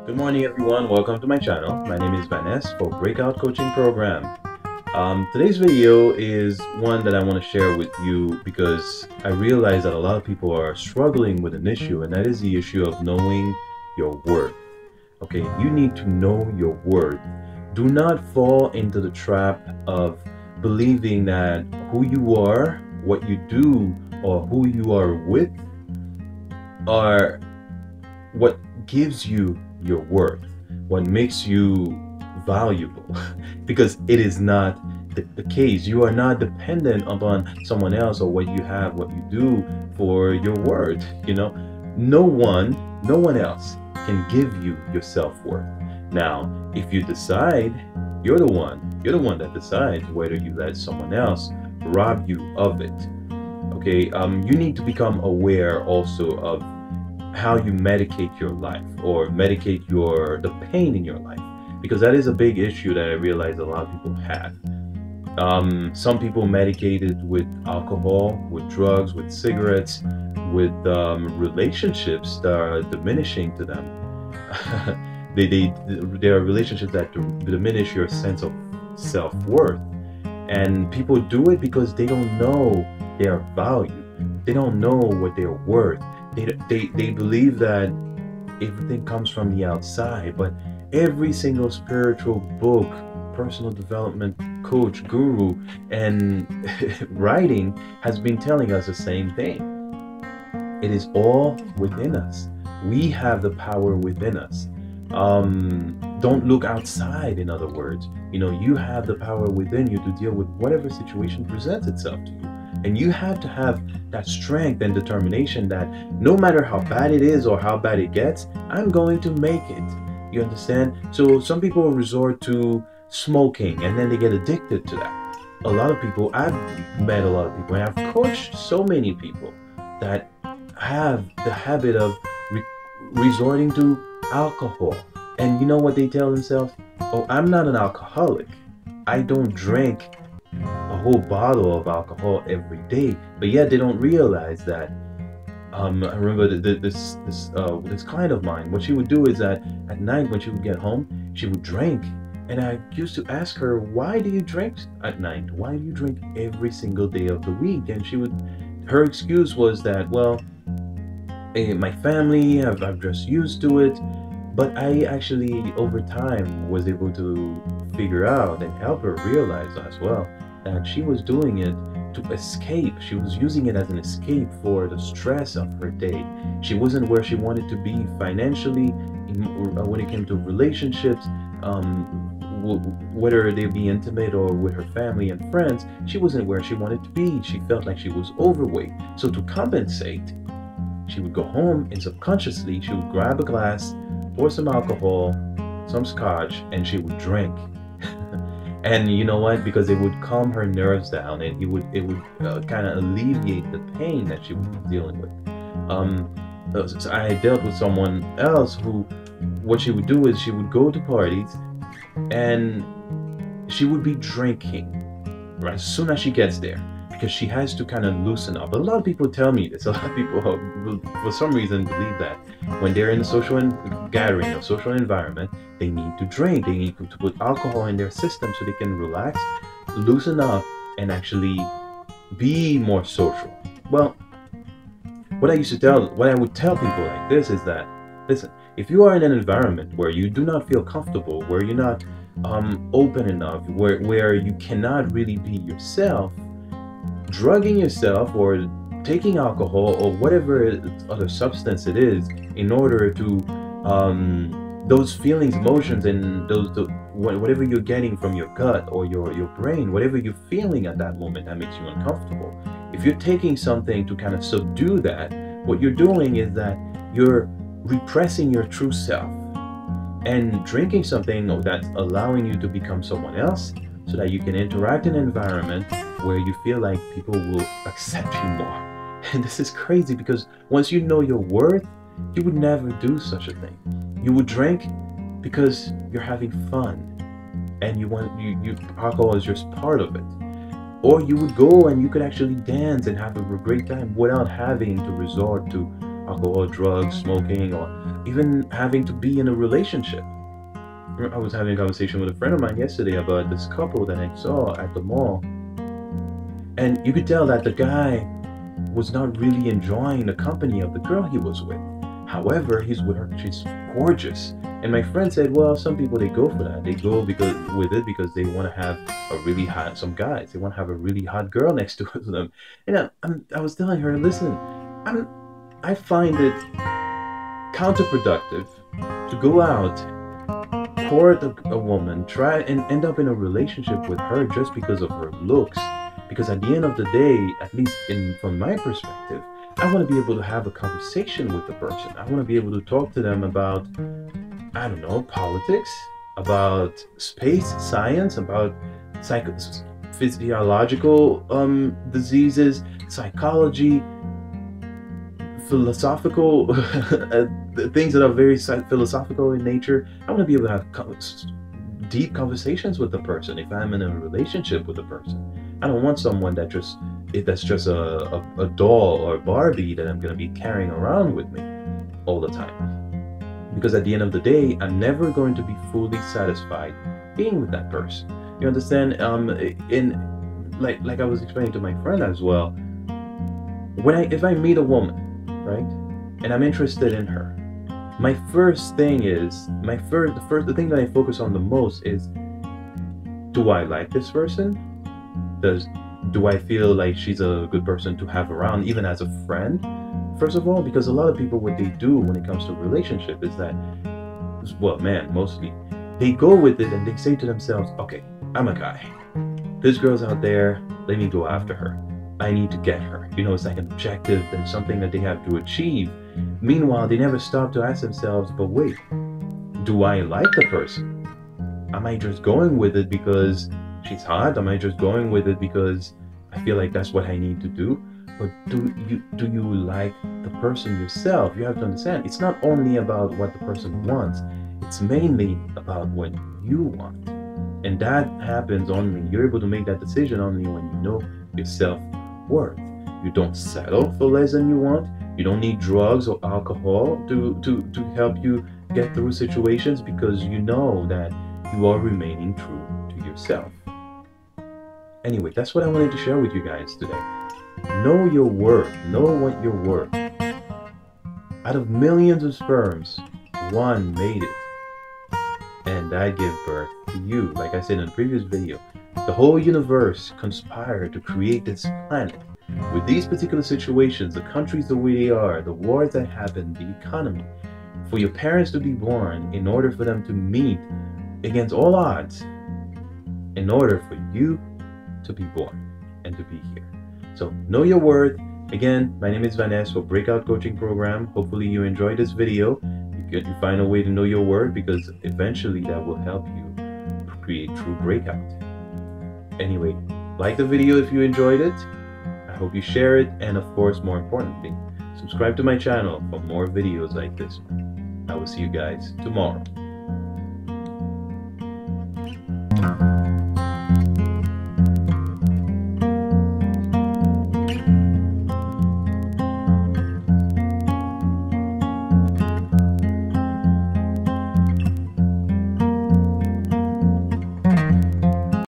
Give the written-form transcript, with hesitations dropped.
Good morning, everyone. Welcome to my channel. My name is Vanessa for Breakout Coaching Program. Today's video is one that I want to share with you because I realize that a lot of people are struggling with an issue, and that is the issue of knowing your worth. Okay, you need to know your worth. Do not fall into the trap of believing that who you are, what you do, or who you are with are what gives you your worth, what makes you valuable, because it is not the case. You are not dependent upon someone else or what you have, what you do for your worth. No one else can give you your self-worth. Now, if you decide, you're the one that decides whether you let someone else rob you of it. Okay, you need to become aware also of how you medicate your life or medicate the pain in your life, because that is a big issue that I realize a lot of people have. Some people medicate it with alcohol, with drugs, with cigarettes, with relationships that are diminishing to them. There are relationships that diminish your sense of self-worth, and people do it because they don't know their value. They don't know what they're worth. They believe that everything comes from the outside, but every single spiritual book, personal development coach, guru, and writing has been telling us the same thing. It is all within us. We have the power within us. Don't look outside, in other words. You have the power within you to deal with whatever situation presents itself to you. And you have to have that strength and determination that no matter how bad it is or how bad it gets, I'm going to make it. You understand? So some people resort to smoking and then they get addicted to that. I've met a lot of people, and I've coached so many people that have the habit of resorting to alcohol. And you know what they tell themselves? Oh, I'm not an alcoholic. I don't drink a whole bottle of alcohol every day, but yet they don't realize that. I remember this client of mine. What she would do is that at night when she would get home, she would drink, and I used to ask her, "Why do you drink at night? Why do you drink every single day of the week?" And her excuse was that, well, my family, I've just used to it. But I actually, over time, was able to figure out and help her realize as well that she was doing it to escape. She was using it as an escape for the stress of her day. She wasn't where she wanted to be financially, when it came to relationships, whether they be intimate or with her family and friends. She wasn't where she wanted to be. She felt like she was overweight. So to compensate, she would go home and subconsciously she would grab a glass, pour some alcohol, some scotch, and she would drink. And you know what? Because it would calm her nerves down, and it would kind of alleviate the pain that she was dealing with. So I dealt with someone else who, what she would do is she would go to parties, and she would be drinking right as soon as she gets there, because she has to kind of loosen up. A lot of people tell me this. A lot of people, for some reason, believe that when they're in a social gathering, a social environment, they need to drink. They need to put alcohol in their system so they can relax, loosen up, and actually be more social. Well, what I would tell people like this is that, listen, if you are in an environment where you do not feel comfortable, where you're not open enough, where you cannot really be yourself, drugging yourself or taking alcohol or whatever other substance it is in order to those feelings, emotions, and whatever you're getting from your gut or your brain, whatever you're feeling at that moment that makes you uncomfortable, if you're taking something to kind of subdue that, what you're doing is that you're repressing your true self and drinking something that's allowing you to become someone else, so that you can interact in an environment where you feel like people will accept you more. And this is crazy, because once you know your worth, you would never do such a thing. You would drink because you're having fun, and alcohol is just part of it. Or you would go and you could actually dance and have a great time without having to resort to alcohol, drugs, smoking, or even having to be in a relationship. I was having a conversation with a friend of mine yesterday about this couple that I saw at the mall, and you could tell that the guy was not really enjoying the company of the girl he was with. However, he's with her, she's gorgeous. And my friend said, well, some people, they go for that. They go with it because they want to have a really hot, some guys, they want to have a really hot girl next to them. And I was telling her, listen, I find it counterproductive to go out, court a woman, try and end up in a relationship with her just because of her looks. Because at the end of the day, at least from my perspective, I want to be able to have a conversation with the person. I want to be able to talk to them about, I don't know, politics, about space, science, about physiological diseases, psychology, philosophical things that are very philosophical in nature. I want to be able to have deep conversations with the person if I'm in a relationship with a person. I don't want someone that's just a doll or a Barbie that I'm going to be carrying around with me all the time. Because at the end of the day, I'm never going to be fully satisfied being with that person. You understand? Like I was explaining to my friend as well, if I meet a woman, right, and I'm interested in her, my first thing is, the thing that I focus on the most is, do I like this person? Do I feel like she's a good person to have around, even as a friend? First of all, because a lot of people, what they do when it comes to a relationship is that, well, man, mostly, they go with it and they say to themselves, okay, I'm a guy. This girl's out there, let me go after her. I need to get her. You know, it's like an objective and something that they have to achieve. Meanwhile, they never stop to ask themselves, but wait, do I like the person? Am I just going with it because she's hot? Am I just going with it because I feel like that's what I need to do? But do you like the person yourself? You have to understand, it's not only about what the person wants, it's mainly about what you want. And that happens only, you're able to make that decision only when you know your self-worth. You don't settle for less than you want. You don't need drugs or alcohol to help you get through situations, because you know that you are remaining true to yourself. Anyway, that's what I wanted to share with you guys today. Know your worth. Know what you're worth. Out of millions of sperms, one made it. And that gave birth to you. Like I said in the previous video, the whole universe conspired to create this planet. With these particular situations, the countries the way they are, the wars that happen, the economy, for your parents to be born, in order for them to meet against all odds, in order for you to be born and to be here. So know your worth. Again, my name is Vanessa for Breakout Coaching Program. Hopefully you enjoyed this video. You find a way to know your worth, because eventually that will help you create true breakout. Anyway, like the video if you enjoyed it. I hope you share it, and of course, more importantly, subscribe to my channel for more videos like this one. I will see you guys tomorrow.